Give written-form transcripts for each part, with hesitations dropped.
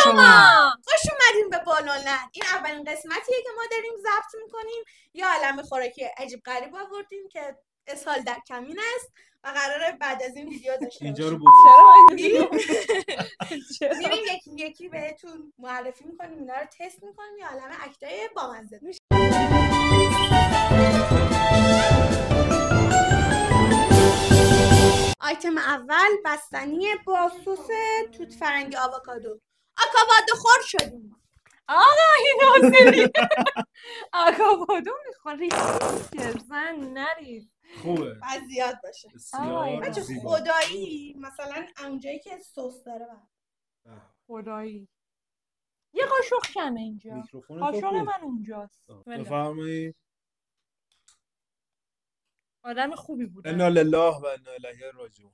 شما خوش اومدیم به بالونلند. این اولین قسمتیه که ما داریم ضبط میکنیم. یه عالمه خوراکی عجیب غریب آوردیم که اسهال در کمین است و قراره بعد از این ویدیو داشته اینجا رو میریم یکی یکی بهتون معرفی میکنیم، اینا رو تست میکنیم، یه عالمه اکتای بامزه میشه. آیتم اول بستنی با سس توت فرنگی آووکادو. آکاوادو خور شدیم. آقا این حسینی آکاوادو میخوری که زن نرید خوبه باید زیاد باشه. بسیار زیبا. خدایی مثلا اونجایی که سس داره خدایی یه قاشق کمه اینجا، قاشق من اونجاست. بفرمایید. آدم خوبی بود. انا لله و انا الیه راجعون.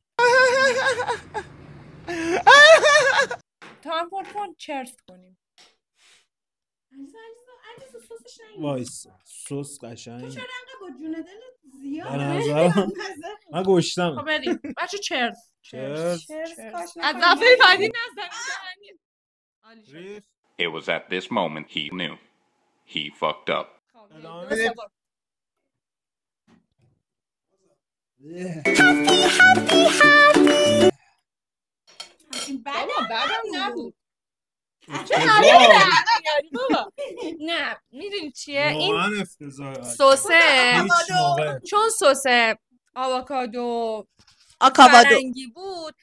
تا هم پرکن چرت کنیم. عزیزا سسش نگیم. وایس سس قشنگ. تو چرا انقدر با جون دلت زیاده؟ به نظرم من گشتم. خب بریم بچه چرت. از دفعه بعدی نزنید. It was at this moment he knew. He fucked up. بعدم نبود. نه میدونی چیه این سسه، چون سس آووکادو فرنگی بود،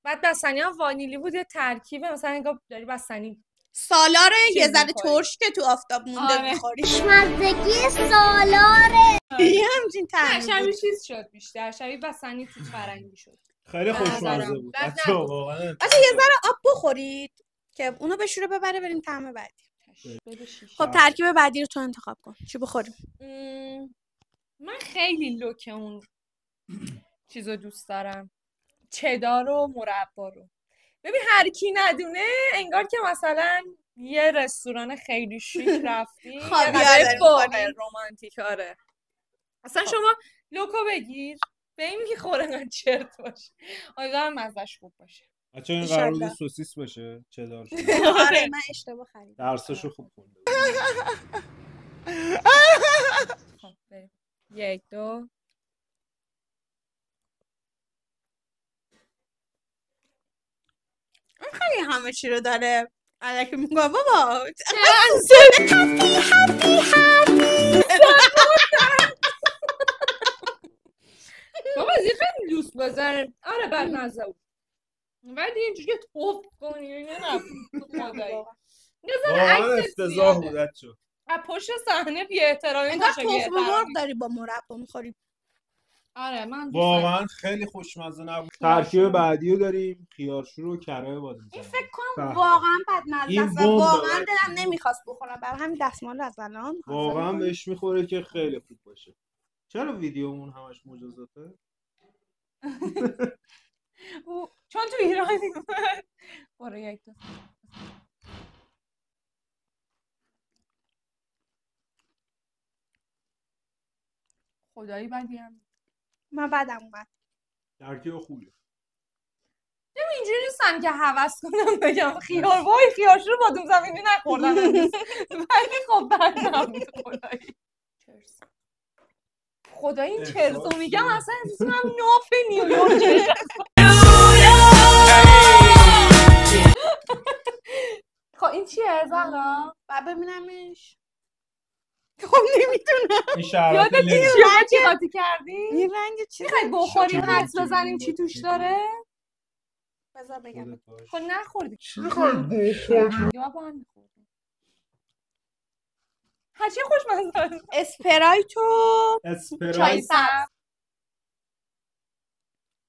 بعد بستنی هم وانیلی بود، یه ترکیبه مثلا انگار داری بستنی سالاره یه ذره ترش که تو آفتاب مونده می‌خوری. خوشمزگی سالاره. یه همچین ترکیب شبیه چیز شد، بیشتر شبیه بستنی توت فرنگی شد. خیلی خوشمزه بود. بچه یه ذره آب بخورید که اونو بشوره ببره بریم طعم بعدی. خب ترکیب بعدی رو تو انتخاب کن. چی بخوریم؟ من خیلی لوک اون چیزو دوست دارم، چدار و مربا رو. ببین هر کی ندونه انگار که مثلا یه رستوران خیلی شیک رفتی خیلی رومانتیک. آره اصلا شما لوکو بگیر به این که خوره چرت باشه، امیدوارم مزه‌اش خوب باشه. بچه این قرار بود سوسیس باشه چدار شد. آره من اشتباه خریدم. درسشو خوب خونده. خب بریم. 1 2 خیلی همه چی رو داره. الکی میگم بابا بابا خیلی دوست بزنه. آره بعد مزه بود ولی اینجوری که توف کنی نبود. واقعا افتضاح بود بچه. از پشت صحنه بی احترامی انگار تخم مرغ داری با مربا میخوری. آره من واقعا خیلی خوشمزه نبود. ترکیب بعدی رو داریم، خیارشور و کره بادمجان. این فکر کنم واقعا بدمزه است و واقعا دلم نمیخواست بخورم، برای همین دستمال رو از الان واقعا بهش میخوره که خیلی خوب باشه. چرا ویدیومون همش مجازاته؟ چون تو ایرانی برو 1 2 خدایی بدی هم من بعدم اومد. ترکیب خوبیه. اینجوری نیستم که هوس کنم بگم خیار وای خیارشور بادوم زمینی نخوردم ولی خب بد نبود. خدایی این چرتو میگم اصلا اسمم ناف نیویورک. خب این چیه زهرا؟ بعد ببینمش. خب نمیتونم. یادت چی قاطی کردی؟ این رنگ چی؟ میخوای بخوریم حدس بزنیم چی توش داره؟ بذار بگم. خب نخوردی. چی میخوای بخوریم؟ یا با هم میخوردیم. هرچی خوشمزه. اسپرایت و چای سبز.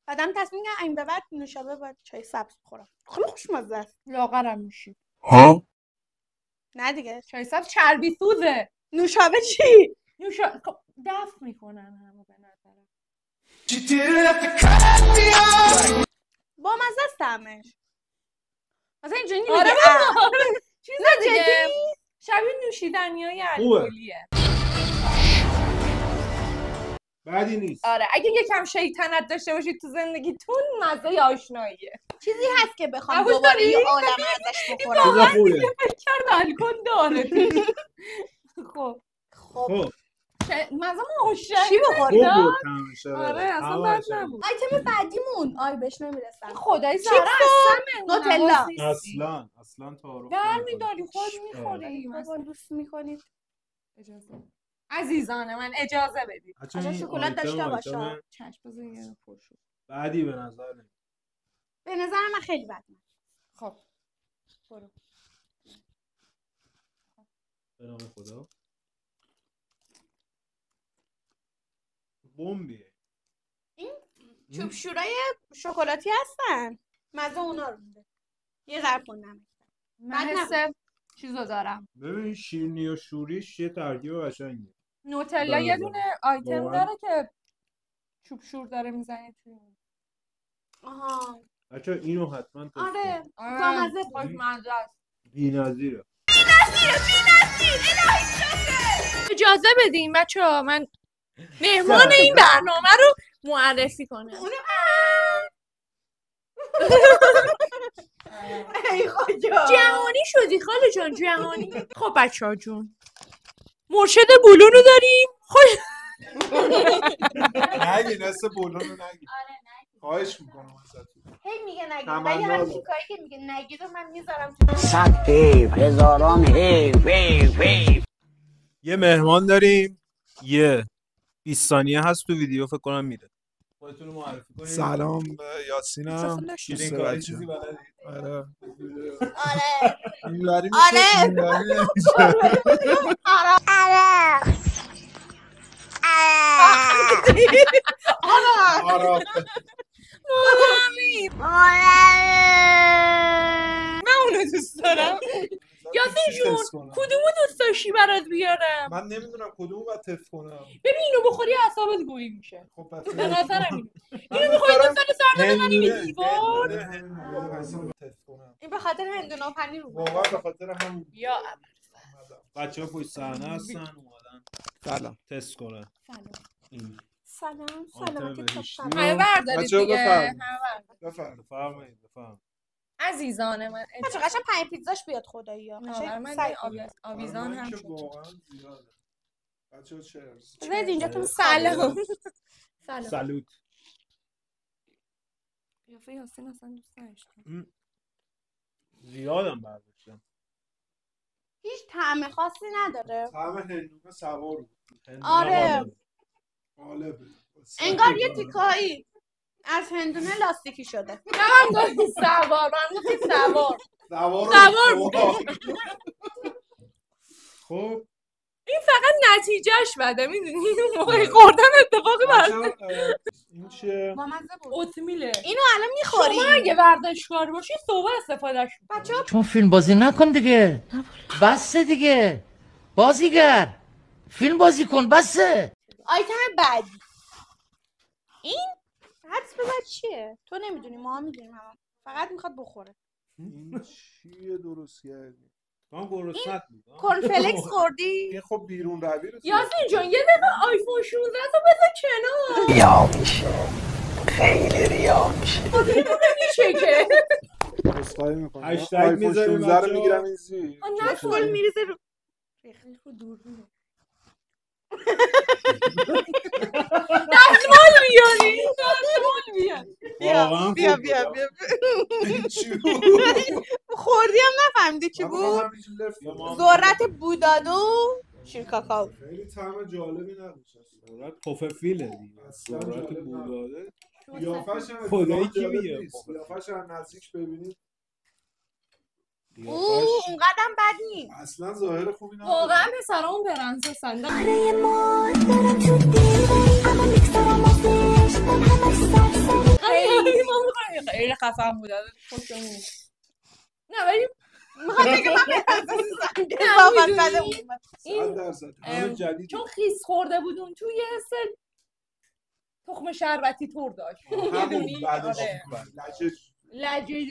بعدم تصمیم میگم این به بعد نوشابه باید چای سبز بخورم. خیلی خوشمزه است. لاغرم میشی. ها؟ نه دیگه چای سبز چربی سوزه. نوشابه چی؟ نوشابه دفع میکنن همو به نظرم. با مزه است طعمش. مثلا اینجوری نمیگه. آره چیز دیگه شبیه نوشیدنیای الکلیه. بدی نیست. آره اگه یکم شیطنت داشته باشید تو زندگیتون مزه آشناییه. چیزی هست که بخوام قبول دوباره داری؟ یه عالم ازش بخورم. چیزا خوبه. فکر کرد الکل داره. خب خب مزه خوشه. چی خوب بخوریم؟ بود تماشا. آره اصلا بد نبود. آیتم بعدیمون بهش نمیرسم. خدای چیپس زهرا و اصلا نوتلا. اصلا تعارف برمیداری خود میخوری. بابا دوست میکنید اجازه عزیزان من اجازه بدید. آجا شکلات داشته باشه. چشم بذار یه پرشو. بعدی به نظر نمی. به نظر من خیلی بد. خب برو. به نام خدا. بمبیه. چوب شورای شکلاتی هستن. مزه اونا رو میده. یه ذره کنم. من بد حس چیزو دارم. ببین شیرینی و شوریش یه ترکیب قشنگه. نوتلا یه دونه آیتم واقعا. داره که چوب شور داره میزنه توی اون. آها. بچه اینو حتما تست آره. کنید. بامزه بود. خوشمزه است. بی‌نظیره. اجازه بدین بچه‌ها من مهمان این برنامه رو معرفی کنم. ای خدا. جهانی شدی خاله جان جهانی. خب بچه‌ها جون مرشد بلونو داریم. نگی نست بلونو نگی. خواهش میکنم ازتون. هی میگه نگید. تمنا ولی هر دارم. چیکاری که میگه نگید رو من میذارم تو. صد حیف هزاران حیف. یه مهمان داریم. یه 20 ثانیه هست تو ویدیو فکر کنم میره. خودتون رو معرفی کنید. سلام یاسینم. شیرین کاری چیزی بلدی؟ آره آره. اینوری آره. آره. من اونو دوست دارم. یاسین جون کدومو دوست داشتی برات بیارم؟ من نمیدونم کدومو باید تست کنم. ببین اینو بخوری اعصابت گویی میشه. خب پس به نظرم اینو میخوای دفتر سر بزنی به دیوار. تست کنم. این به خاطر هندونه و پنیر رو. واقعا به خاطر همون. یا بچه ها پشت صحنه هستن اومدن سلام. تست کنن. سلام. سلام. آنتن سلامتی بهشتی. خوب. همه بردارید بچه‌ها دیگه. بفرمایید. همه بردارید. بفرمایید بفرمایید. عزیزان من بچه قشنگ 5 پیتزاش بیاد خدایی ها. برای من آویزان هم شد. واقعا زیاده. بچه‌ها چرز. بذارید اینجا تو سلام. سلام. سلوت. قیافه یاسین اصلا دوست نداشتم. زیادم برداشتم. هیچ طعم خاصی نداره. طعم هندونه سوار بود. آره. غالبه. انگار یه تیکایی از هندونه لاستیکی شده. من داری سوار. من گفتی سوار. سوار بود. خب این فقط نتیجهش بده میدونی. این موقع خوردن اتفاقی برد. این چیه؟ بامزه بود. اوتمیله. اینو الان میخوری. شما اگه ورزشکار باشی صبح استفادهش کن. بچه‌ها چون فیلم بازی نکن دیگه. بسه دیگه. بازیگر. فیلم بازی کن بسه. آیتم بعدی. این حدس بزن چیه؟ تو نمیدونی ما میدونیم همه. فقط میخواد بخوره. این چیه درست کردی؟ تو هم گرسنت بود. کورنفلکس خوردی؟ این خب بیرون روی رو. یاسین جان یه دقیقه آیفون 16 تو بذار کنار. ریا میشه. خیلی ریا میشه. میشه که اسخای میکنم. هشتگ آیفون می‌ذاریم 16 رو بچه‌ها. میگیرم این زیر. نسل میریزه رو. رو دوربینه. دستمال بیاری. دستمال بیار. واقعا بیا خوب بیا بود. بیا. چی خوردی هم نفهمیدی چی بود؟ ذرت بودادو شیر کاکائو. خیلی طعم جالبی نداشت. ذرت پوففیله دیگه. اصلا ذرت جالب نبود. بوداده. قیافش هم خدایی کی جالب میگه؟ نیست. قیافش هم نزدیک ببینید اونقدرم بد نیست. اصلا ظاهر خوبی نداره. واقعا پسرامون برنز هستن. خیلی ما می‌خوایم خیلی خفن بود از خوشمون. نه ولی میخواد بگه من این 100% همه جدید. چون خیس خورده بود اون توی یه حس تخم شربتی طور داشت. همون بعدش آره. لجه لجه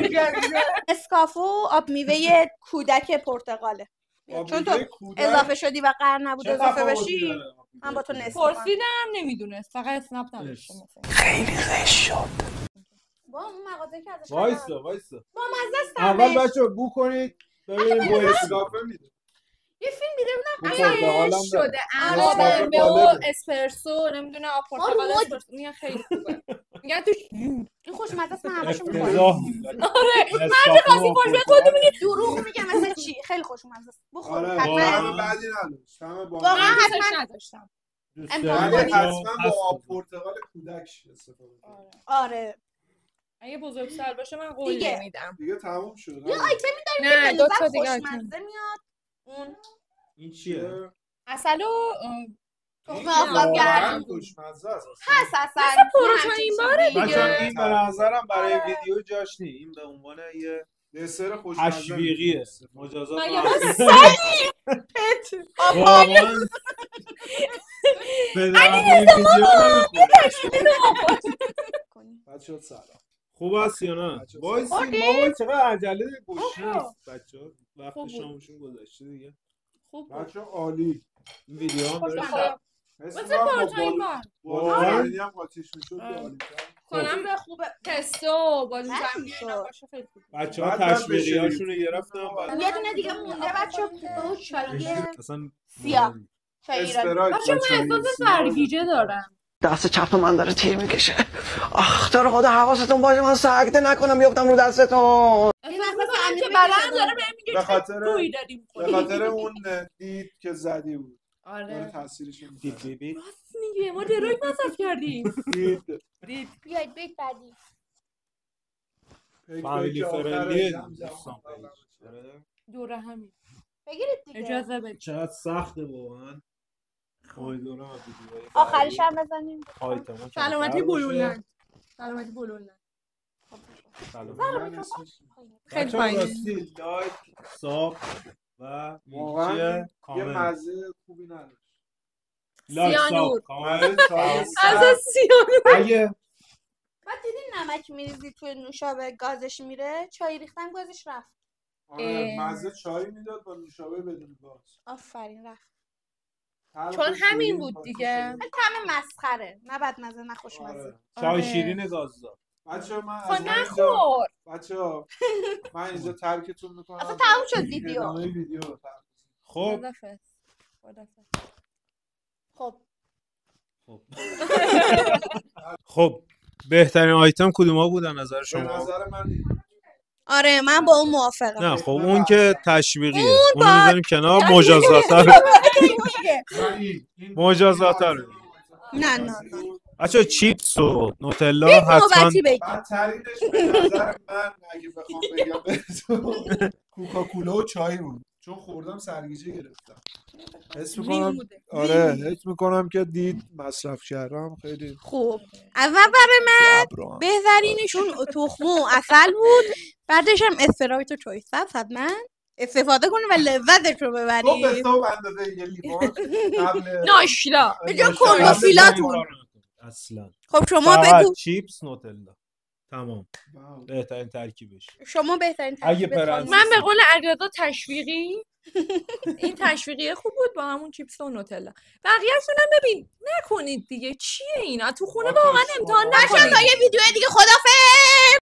داشت. اسکافو آب میوه کودک پرتقاله. چون تو اضافه شدی و قرار نبود اضافه بشی من با تو نصف کنم. پرسیدم نمیدونست، فقط اسنپ نداشته. خیلی غش شد. با اون مغازه که ازش وایسا با مزه است. اول بچه بو کنید ببینیم بو اضافه میده. یه فیلم دیده بودم پرتقالم شده اما به و اسپرسو نمیدونه پرتقال اسپرسو میگن خیلی خوبه. میگن توش این خوشمزه است من همشو میخورم. افتضاح. آره هر خاصی خوش به خودت میگی دروغ میگم مثل چی خیلی خوشمزه است. بخور آره حتما. واقعا بعدی نداشت. همه با واقعا دوستش حتما نداشتم. امتحان ولی کنید. حتما با آب پرتقال کودک استفاده کنید. آره اگه بزرگسال باشه من قول دیگه. نمیدم. دیگه تموم شد. یه آیتمی داریم نه که دو به تا نظر دیگه خوشمزه میاد. اون این چیه؟ عسل و تخم واقعا آفتابگرد خوشمزه است. هست اصلا مثل پروتئین باره بچه‌ها دیگه. این به نظرم برای آره. ویدیو جاش نی. این به عنوان یه دسر خوشمزه تشویقیه. مجازات مگه واقعا به درد این ویدیو نمیخوره. بچه‌ها سلام. خوب است یا نه؟ بچه‌ها وایسی خوردی؟ بابا چقدر عجله گوشی است بچه‌ها. وقت خوب بود. شامشون گذشته دیگه. خوب بود. بچه‌ها عالی. این ویدیو هم بره خوشمزه. مثل مثل پروتئین بار. واقعا هم قاطیش میشد آره. عالی. کنم به خوبه پستو بازی خیلی زمینی شد. باشه خیلی خوب. بچه‌ها بعد من تشویقیاشون رو گرفتم بعد یه دونه دیگه مونده بچه اون چایی اصلا سیاه چایی را اسپرایت بچه من احساس سرگیجه دارم. دست چپ من داره تیر میکشه. آخ تو رو خدا حواستون باشه من سرگده نکنم بیفتم رو دستتون. احساس میکنم که بدنم داره بهم میگه به چه خاطر گویی داریم به خاطر اون دید که زدی بود. داره آره تاثیرش دید ببین راست میگه ما دروی مصرف کردیم. دید دید بیاید بیت بعدی فامیلی فرندلیه دوستان. دوره همین بگیرید دیگه اجازه بدید. چقدر سخته واقعا. امیدوارم از ویدیوهای آخرش هم بزنیم آیتما کمتر سلامتی باشه. بلولند. سلامتی بلولند. سلام. خیلی بچه‌ها پایین. راستی لایک ساب و واقعا چیه؟ یه کامنت مزه خوبی نداشت. لایک سیانور. ساب کامنت از سیانور. اگه بعد دیدین نمک میریزی توی نوشابه گازش میره چای ریختم گازش رفت آره مزه چای میداد با نوشابه بدون گاز. آفرین رفت تلخ چون و شیرین همین بود با دیگه. توش. طعم مسخره نه بد مزه نه خوشمزه آره. چای آره. شیرین گازدار. بچه‌ها من خب از اینجا نخور. بچه‌ها من اینجا ترکتون میکنم. اصلا تموم شد ویدیو. ادامه ویدیو رو ترک. خب خدافظ. خدافظ. خب خب بهترین آیتم کدوما بود از نظر به شما؟ نظر من آره من با اون موافقم نه خب اون که تشویقیه اون باید- میذاریم کنار مجازاتا رو مجازاتا رو نه نه بچه چیپس و نوتلا حتما نوبتی بگی بدترینش به نظر من اگه بخوام بگم بهتون کوکاکولا و چای بود چون خوردم سرگیجه گرفتم. حس میکنم آره حس میکنم که دید مصرف کردم خیلی خوب اول برای من صبرم. بهترینشون تخمه و عسل بود بعدش هم اسپرایت و چای سبز حتما استفاده کنید و لذتش رو تو به ببرید تو اندازه یه لیوان قبل ناشلا. به جا قبل کندوفیلاتون. اصلا خب شما فقط بگو چیپس نوتلا تمام واو. بهترین ترکیبش شما بهترین اگه ترکیب پرنس- من به قول علیرضا تشویقی این تشویقی خوب بود با همون چیپس و نوتلا. بقیه‌شون هم ببین نکنید دیگه چیه اینا تو خونه واقعا امتحان آتش نکنید. تا یه ویدیو دیگه خدافظ